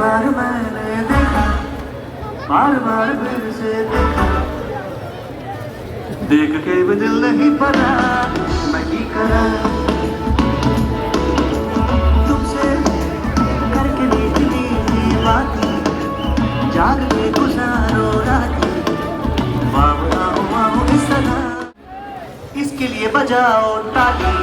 बार मैंने देखा, बार बार फिर से देखा, देख के भी दिल नहीं पड़ा, मैं ही करा तुमसे करके मीठी बात, जाग के गुजारो रात, वाह इस तरह, इसके लिए बजाओ ताली।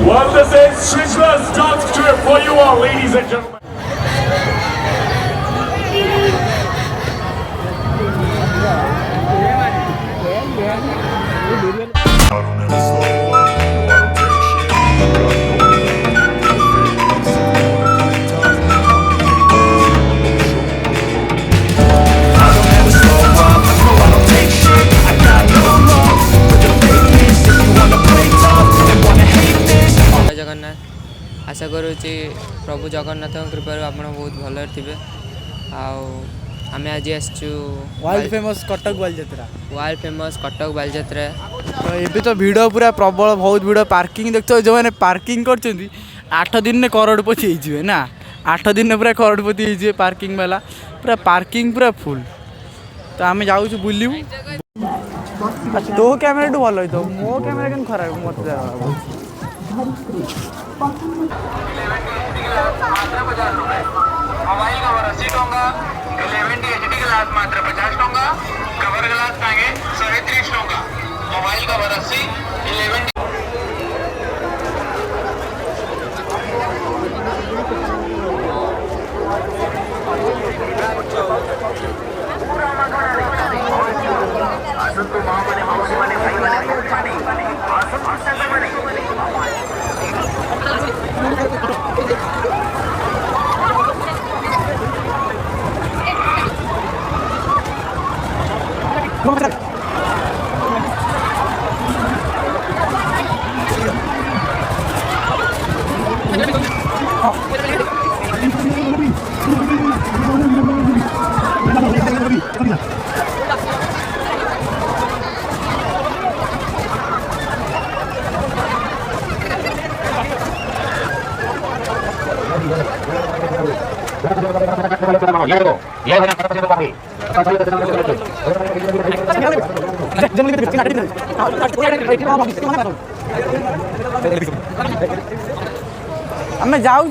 Well, this is Switzerland's dance trip for you all, ladies and gentlemen. आशा करुँची प्रभु जगन्नाथ कृपा आप बहुत भल थे। आम आज आसचु world famous Cuttack Balijatra, world famous Cuttack Balijatra. तो ये तो भिड़ पूरा प्रबल, बहुत भिड़। पार्किंग देखते जो मैंने पार्किंग कर 8 दिन में करोड़पति हो ना, 8 दिन में पूरा करोड़पति हो पार्किंग वाला, पूरा पार्किंग पूरा फुल। तो आम जाऊँ बुलू। तो कैमेरा टू भल हो, मो कैमेरा क्या खराब मत मोबाइल कवर 80 टंका, 11 एचडी ग्लास मात्र 50 टंका, कवर ग्लास पाएंगे 130 टंका। मोबाइल कवर 80 11 आम जाऊँ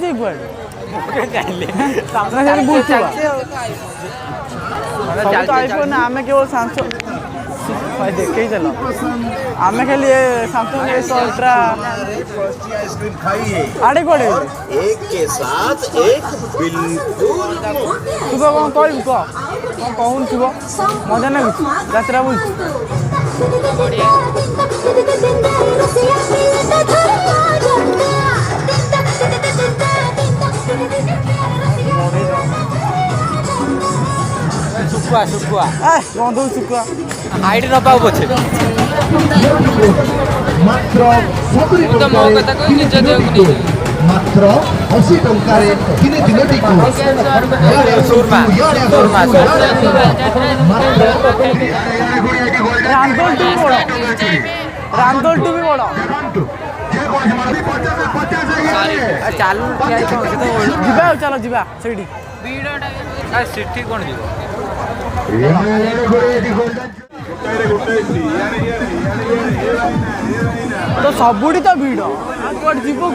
आईफोन आम केवल देखे चलो आम खाली अल्ट्रा आड़े कड़े एक के साथ एक बिल्कुल। तू कौन कहू कह कहून थी मजा ना यात्रा बुझ शुकुआ शुकुआ बंधु शुकुआ हाइट न पाऊ पछे मात्र तो मो कथा कोई निज देउ मात्र 80 टंका रे दिने दिनटी को सुरमा रामदोल टू बड़ रामदोल टू भी बड़ चालू जीवा चलो जीवा सेठी सिटी कोन जीवो तो सबुड़ी तो भिड़ कौट जीव कौट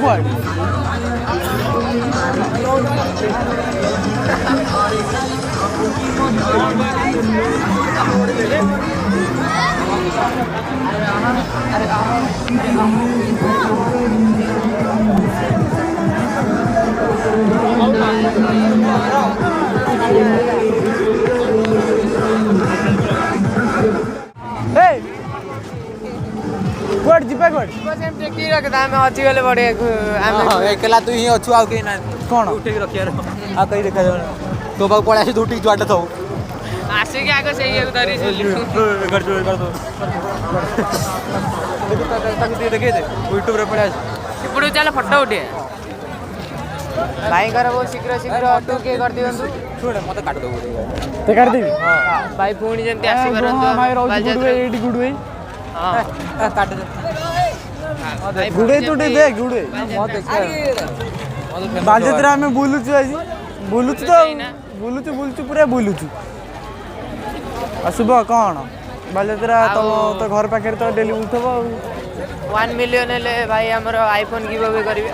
कौट जीवा कौट अच्छी गले बड़े एकला तू ही अच्छु आउ के ना कौन उठे रखियार आ कहीं देखा जाओ तो बाग पड़े आसी उठी जुआटा तो आसे के आगे से ये उतारी कर दो देखो देखे दे यूट्यूब रे पड़े ఇప్పుడు చాలా ఫోటో ఉటే भाई कर वो शीघ्र शीघ्र तू के कर दियंतु छोड़ मत काट दो ते कर देबी हां भाई पुणी जंती आसी परंतु भाई रोज गुड वे एडी गुड वे हां काट दे गुड़े तो दे गुड़े बालजात्रा आम बुलुचु आज बुलुचु तो बुलुचु पूरा बुलुचु शुभ कौन बालजात्रा तो घर पाखे तो डेली बुलुथब 1 मिलियन भाई आमर आईफोन गिव करेंगे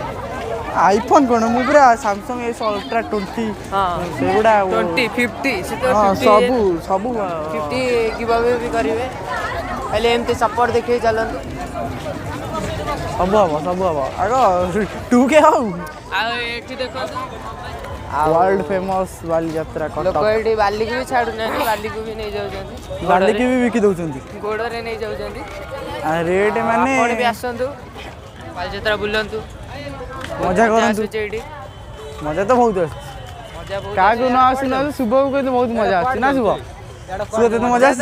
आईफोन कौन मु पूरा सैमसंग एस अल्ट्रा 20 सेगुड़ा 20 50 सबू सबू 50 गिव भी करेंगे पहले एमती सपोर्ट देखिए चलते सब हम आग 2K हो देखो वर्ल्ड फेमस बालीजात्रा लोक ये बाली को भी छाड़ूना बाली को भी नहीं जाऊँ बाली की भी बिकी दौरान गोड़े नहीं जाऊँ रेट माने भी आसतु बालीजात्रा बुलतु मजा करतु मजा तो बहुत क्या न आसना शुभ को कहते बहुत मजा आस ना शुभ शुभ तो मजा आस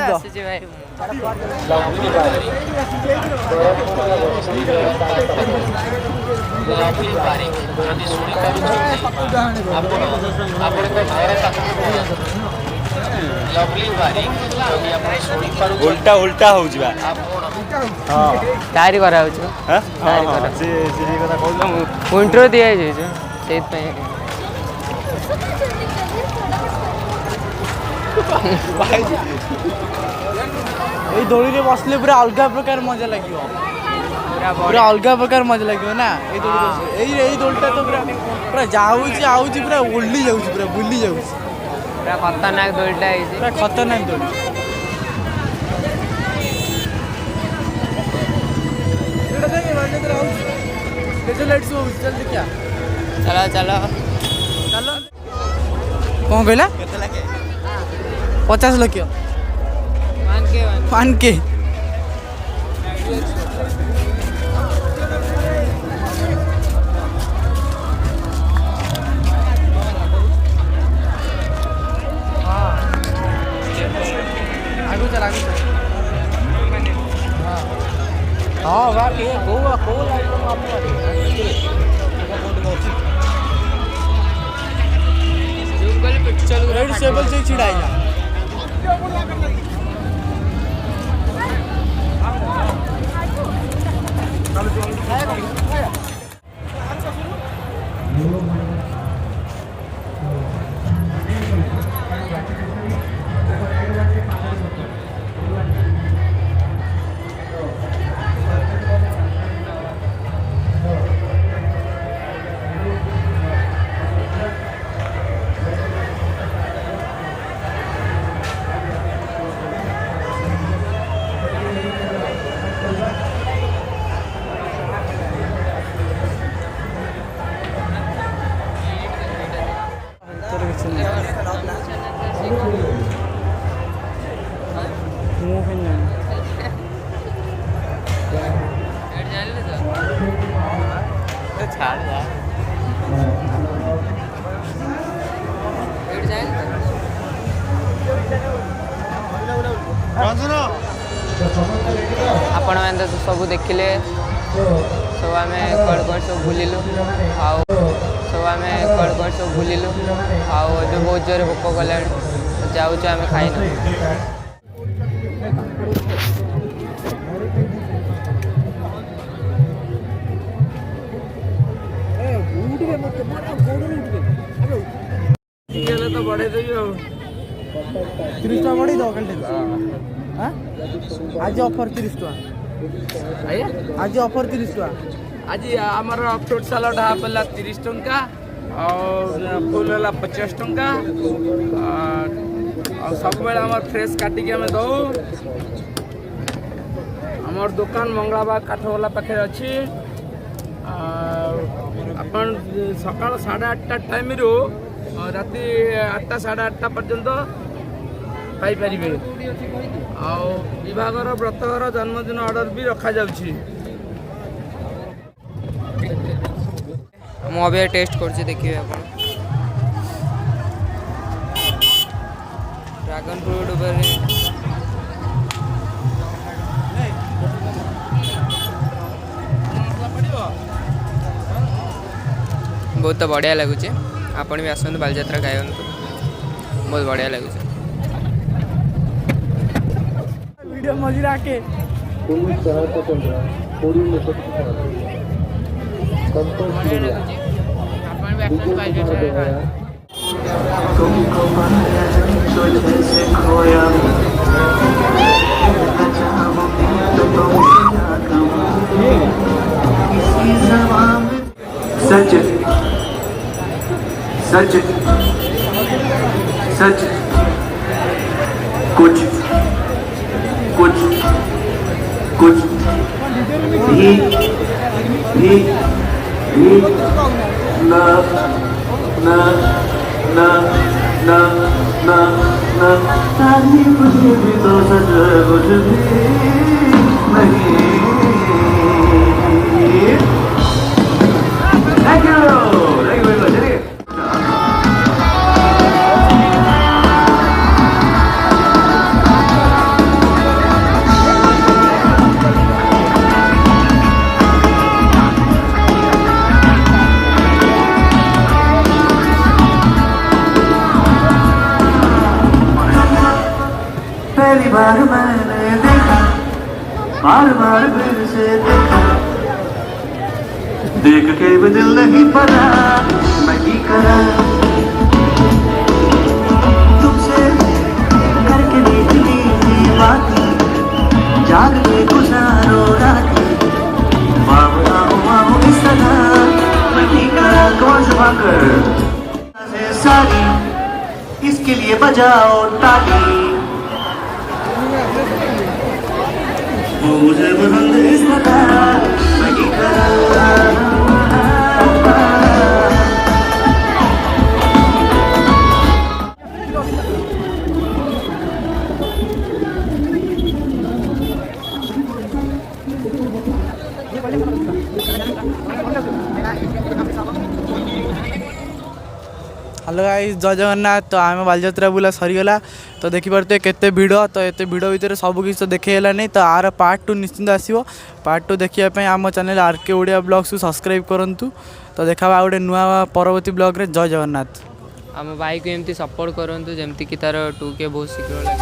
उल्टा उल्टा हो तारी करा इंट्रो दिया दोली रे बसले पूरा अलग प्रकार मजा लगे पूरा अलग प्रकार मजा लगे ना यही दोलटा तो पूरा पूरा जाऊँगी पूरा ओल्ली जाऊँगी पूरा बुली जाऊँगी पूरा खतरनाक दोलटा पूरा खतरनाक दोली चलो चलो कौन कहला 50 लाख 1K आगू चल हाँ बाकी रेड सेबल से छिड़ाई आपण मैंने तो सब देखिले सब आम कड़ सब बुलिलु सब आम कड़ सब बुलिलु जो बहुत जोर भोक गला जाऊँ आम खाइन तो बढ़े देवी 30 टका बढ़ी दो आज ऑफर 30 टका आज ऑफर 30 टका आज आमर फ्रूट सालाड हाफ है 30 टंका और फुल है 50 टंका और सब बेले आम फ्रेश काटिक आम दौ आमर दुकान मंगलाबाग काठगोला पाखे अच्छी अपन सका 8:30 टाइम रू राति 8टा 8:30 पर्यंत पाइपर आवागर व्रतघर जन्मदिन ऑर्डर भी रखा जाउछि मु अभी टेस्ट कर देखिए आप ड्रैगन फ्रूट बहुत बढ़िया लगुच आपण भी आसतु बालीजात्रा खाइबन बहुत बढ़िया लगुच वीडियो मजी राके तुमको पाया तुझे से खोया तो तुमसे क्या कहूँ इसी ज़बान में सच सच सच कुछ कुछ कुछ भी ना ना ना ना ना ना ताली मुझे भी तो सच कुछ भी नहीं थैंक यू very much चलिए पहली बार मैंने देखा बार बार फिर से देखा देख के भी दिल नहीं पड़ा मैं ही करा तुमसे करके निकली थी बात जाग के गुजारो रात माओ इस तरह मैं ही करा कौन से भाकर सारी इसके लिए बजाओ ताली मुझे पसंद इस तरह मैं ही करा हेलो गाइस जय जगन्नाथ। तो आम बालजात्रा बुला सरीगला तो देखिपे केते भिड़ तो ये भिड़ भितर सबकि तो देखला नहीं तो आर पार्ट 2 निश्चिंत आसो। पार्ट 2 देखापी आम चैनल आरके ओडिया ब्लॉग्स को सब्सक्राइब करूँ। तो देखा गोटे नुआ परवर्ती ब्लॉग रे जय जगन्नाथ। आम भाई को एमती सपोर्ट करूँ जमती कि तार 2K बहुत शीघ्र लगे।